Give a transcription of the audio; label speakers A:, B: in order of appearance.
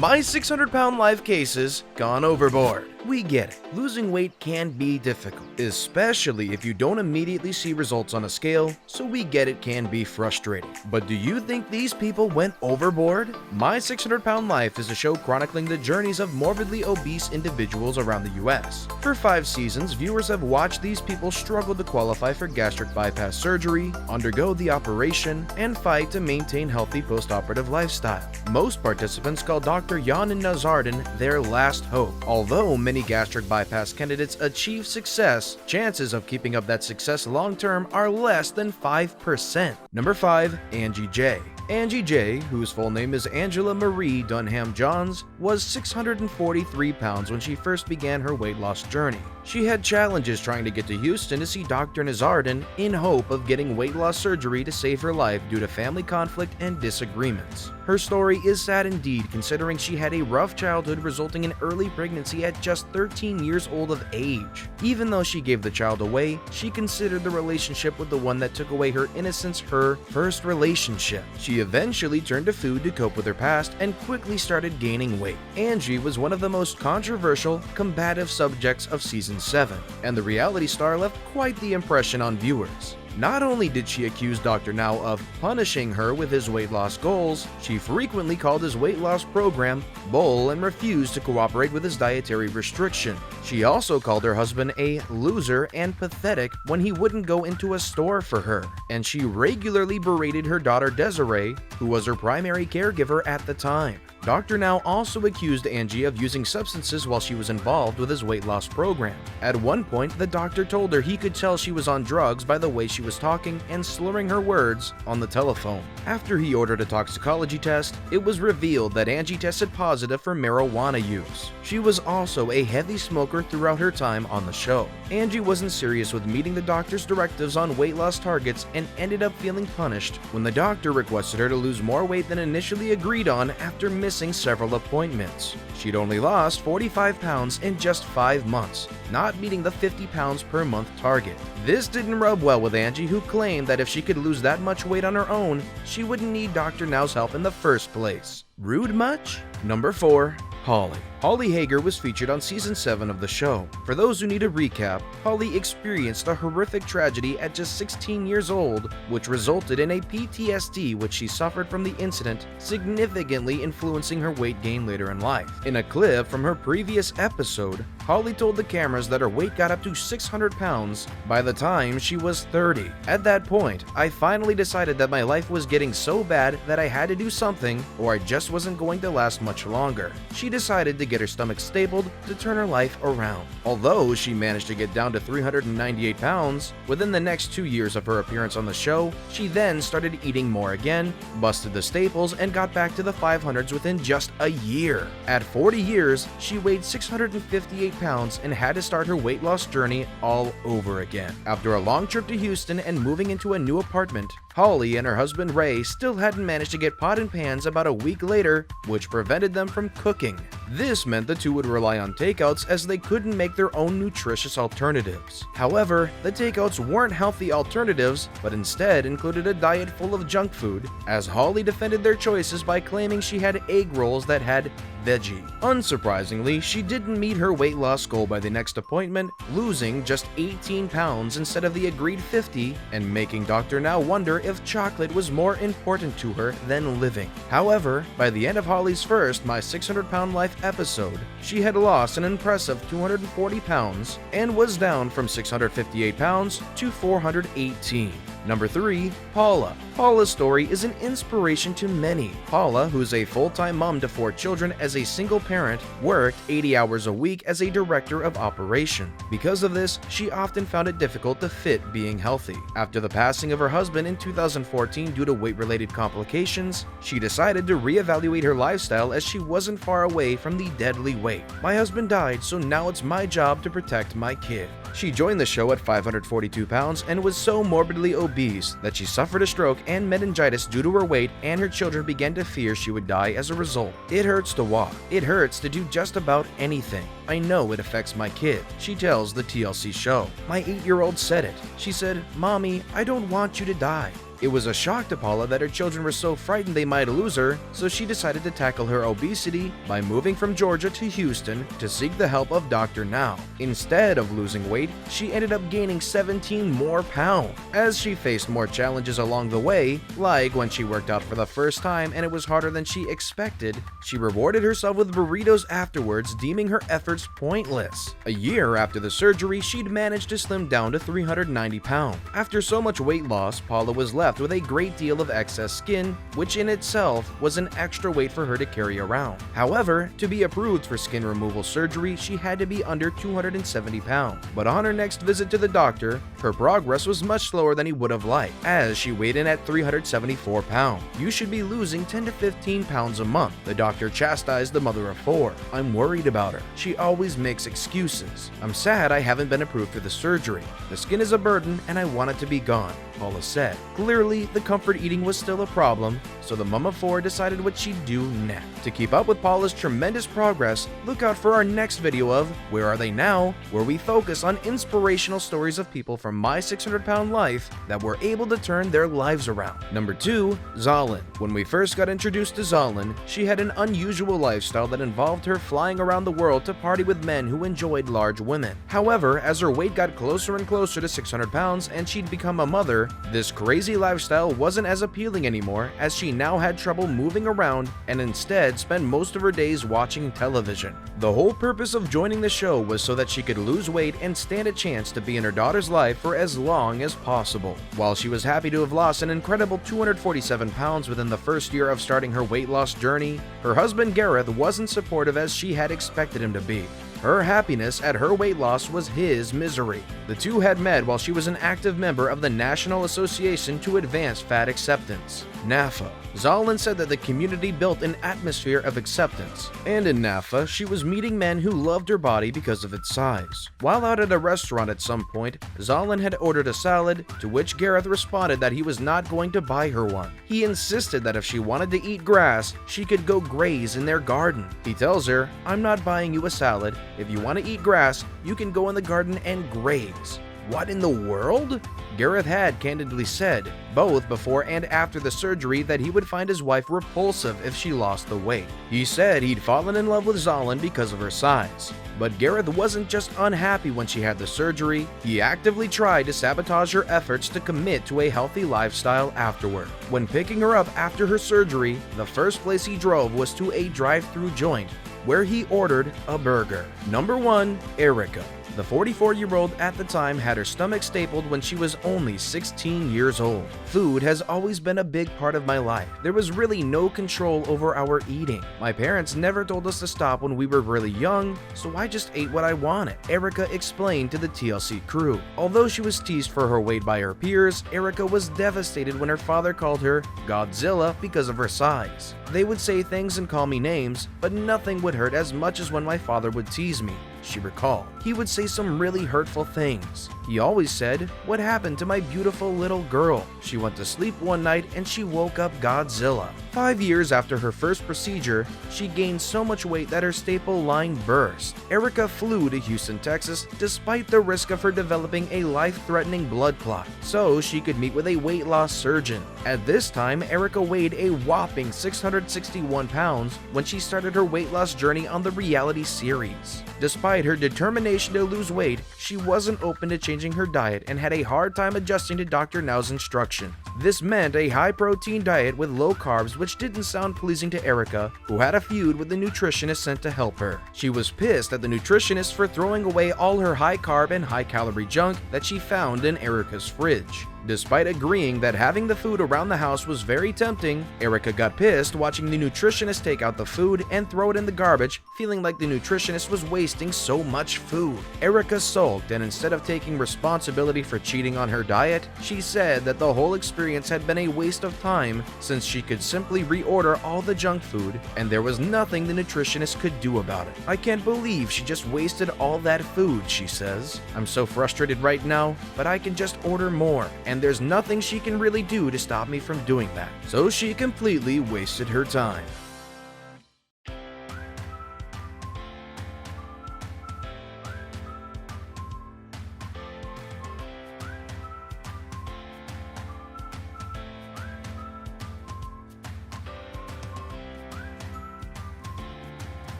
A: My 600-pound life cases gone overboard. We get it. Losing weight can be difficult, especially if you don't immediately see results on a scale, so we get it can be frustrating. But do you think these people went overboard? My 600-Pound Life is a show chronicling the journeys of morbidly obese individuals around the US. For 5 seasons, viewers have watched these people struggle to qualify for gastric bypass surgery, undergo the operation, and fight to maintain healthy post-operative lifestyle. Most participants call Dr. Younan Nowzardan their last hope. Although many gastric bypass candidates achieve success, chances of keeping up that success long-term are less than 5%. Number 5. Angie J. Angie J, whose full name is Angela Marie Dunham-Johns, was 643 pounds when she first began her weight loss journey. She had challenges trying to get to Houston to see Dr. Nowzaradan in hope of getting weight loss surgery to save her life due to family conflict and disagreements. Her story is sad indeed, considering she had a rough childhood resulting in early pregnancy at just 13 years old of age. Even though she gave the child away, she considered the relationship with the one that took away her innocence her first relationship. She eventually turned to food to cope with her past and quickly started gaining weight. Angie was one of the most controversial, combative subjects of season 7, and the reality star left quite the impression on viewers. Not only did she accuse Dr. Now of punishing her with his weight loss goals, she frequently called his weight loss program bull and refused to cooperate with his dietary restriction. She also called her husband a loser and pathetic when he wouldn't go into a store for her, and she regularly berated her daughter Desiree, who was her primary caregiver at the time. Dr. Now also accused Angie of using substances while she was involved with his weight loss program. At one point, the doctor told her he could tell she was on drugs by the way she was talking and slurring her words on the telephone. After he ordered a toxicology test, it was revealed that Angie tested positive for marijuana use. She was also a heavy smoker throughout her time on the show. Angie wasn't serious with meeting the doctor's directives on weight loss targets and ended up feeling punished when the doctor requested her to lose more weight than initially agreed on after missing several appointments. She'd only lost 45 pounds in just 5 months, not meeting the 50 pounds per month target. This didn't rub well with Angie, who claimed that if she could lose that much weight on her own, she wouldn't need Dr. Now's help in the first place. Rude much? Number 4. Holly. Holly Hager was featured on season 7 of the show. For those who need a recap, Holly experienced a horrific tragedy at just 16 years old, which resulted in a PTSD which she suffered from the incident, significantly influencing her weight gain later in life. In a clip from her previous episode, Holly told the cameras that her weight got up to 600 pounds by the time she was 30. At that point, I finally decided that my life was getting so bad that I had to do something or I just wasn't going to last much longer. She decided to get her stomach stapled to turn her life around. Although she managed to get down to 398 pounds, within the next 2 years of her appearance on the show, she then started eating more again, busted the staples, and got back to the 500s within just a year. At 40 years, she weighed 658 pounds and had to start her weight loss journey all over again. After a long trip to Houston and moving into a new apartment, Holly and her husband Ray still hadn't managed to get pot and pans about a week later, which prevented them from cooking. This meant the two would rely on takeouts as they couldn't make their own nutritious alternatives. However, the takeouts weren't healthy alternatives, but instead included a diet full of junk food, as Holly defended their choices by claiming she had egg rolls that had veggie. Unsurprisingly, she didn't meet her weight loss goal by the next appointment, losing just 18 pounds instead of the agreed 50, and making Dr. Now wonder if chocolate was more important to her than living. However, by the end of Holly's first My 600-Pound Life episode, she had lost an impressive 240 pounds and was down from 658 pounds to 418. Number 3. Paula. Paula's story is an inspiration to many. Paula, who's a full-time mom to 4 children as a single parent, worked 80 hours a week as a director of operation. Because of this, she often found it difficult to fit being healthy. After the passing of her husband in 2014 due to weight-related complications, she decided to reevaluate her lifestyle as she wasn't far away from the deadly weight. "My husband died, so now it's my job to protect my kid." She joined the show at 542 pounds and was so morbidly obese that she suffered a stroke and meningitis due to her weight, and her children began to fear she would die as a result. "It hurts to walk. It hurts to do just about anything. I know it affects my kid," she tells the TLC show. "My 8-year-old said it. She said, 'Mommy, I don't want you to die.' It was a shock to Paula that her children were so frightened they might lose her, so she decided to tackle her obesity by moving from Georgia to Houston to seek the help of Dr. Now. Instead of losing weight, she ended up gaining 17 more pounds, as she faced more challenges along the way, like when she worked out for the first time and it was harder than she expected. She rewarded herself with burritos afterwards, deeming her efforts pointless. A year after the surgery, she'd managed to slim down to 390 pounds. After so much weight loss, Paula was left with a great deal of excess skin, which in itself was an extra weight for her to carry around. However, to be approved for skin removal surgery, she had to be under 270 pounds. But on her next visit to the doctor, her progress was much slower than he would have liked, as she weighed in at 374 pounds. "You should be losing 10 to 15 pounds a month," the doctor chastised the mother of four. "I'm worried about her. She always makes excuses. I'm sad I haven't been approved for the surgery. The skin is a burden and I want it to be gone," Paula said. Clearly, the comfort eating was still a problem, so the mom of four decided what she'd do next. To keep up with Paula's tremendous progress, look out for our next video of Where Are They Now?, where we focus on inspirational stories of people from my 600-pound life that were able to turn their lives around. Number 2. Zalin. When we first got introduced to Zalin, she had an unusual lifestyle that involved her flying around the world to party with men who enjoyed large women. However, as her weight got closer and closer to 600 pounds and she'd become a mother, this crazy lifestyle wasn't as appealing anymore, as she now had trouble moving around and instead spent most of her days watching television. The whole purpose of joining the show was so that she could lose weight and stand a chance to be in her daughter's life for as long as possible. While she was happy to have lost an incredible 247 pounds within the first year of starting her weight loss journey, her husband Gareth wasn't supportive as she had expected him to be. Her happiness at her weight loss was his misery. The two had met while she was an active member of the National Association to Advance Fat Acceptance, NAFA. Zalin said that the community built an atmosphere of acceptance, and in NAFA, she was meeting men who loved her body because of its size. While out at a restaurant at some point, Zalin had ordered a salad, to which Gareth responded that he was not going to buy her one. He insisted that if she wanted to eat grass, she could go graze in their garden. He tells her, "I'm not buying you a salad. If you want to eat grass, you can go in the garden and graze." What in the world? Gareth had candidly said, both before and after the surgery, that he would find his wife repulsive if she lost the weight. He said he'd fallen in love with Zalin because of her size. But Gareth wasn't just unhappy when she had the surgery, he actively tried to sabotage her efforts to commit to a healthy lifestyle afterward. When picking her up after her surgery, the first place he drove was to a drive-thru joint, where he ordered a burger. Number 1. Erica. The 44-year-old at the time had her stomach stapled when she was only 16 years old. Food has always been a big part of my life. There was really no control over our eating. My parents never told us to stop when we were really young, so I just ate what I wanted, Erica explained to the TLC crew. Although she was teased for her weight by her peers, Erica was devastated when her father called her Godzilla because of her size. They would say things and call me names, but nothing would hurt as much as when my father would tease me, she recalled. He would say some really hurtful things. He always said, "What happened to my beautiful little girl?" She went to sleep one night and she woke up Godzilla. 5 years after her first procedure, she gained so much weight that her staple line burst. Erica flew to Houston, Texas, despite the risk of her developing a life-threatening blood clot, so she could meet with a weight loss surgeon. At this time, Erica weighed a whopping 661 pounds when she started her weight loss journey on the reality series. Despite her determination to lose weight, she wasn't open to changing her diet and had a hard time adjusting to Dr. Now's instruction. This meant a high-protein diet with low carbs, which didn't sound pleasing to Erica, who had a feud with the nutritionist sent to help her. She was pissed at the nutritionist for throwing away all her high-carb and high-calorie junk that she found in Erica's fridge. Despite agreeing that having the food around the house was very tempting, Erica got pissed watching the nutritionist take out the food and throw it in the garbage, feeling like the nutritionist was wasting so much food. Erica sulked, and instead of taking responsibility for cheating on her diet, she said that the whole experience had been a waste of time since she could simply reorder all the junk food and there was nothing the nutritionist could do about it. "I can't believe she just wasted all that food," she says. "I'm so frustrated right now, but I can just order more, and there's nothing she can really do to stop me from doing that." So she completely wasted her time.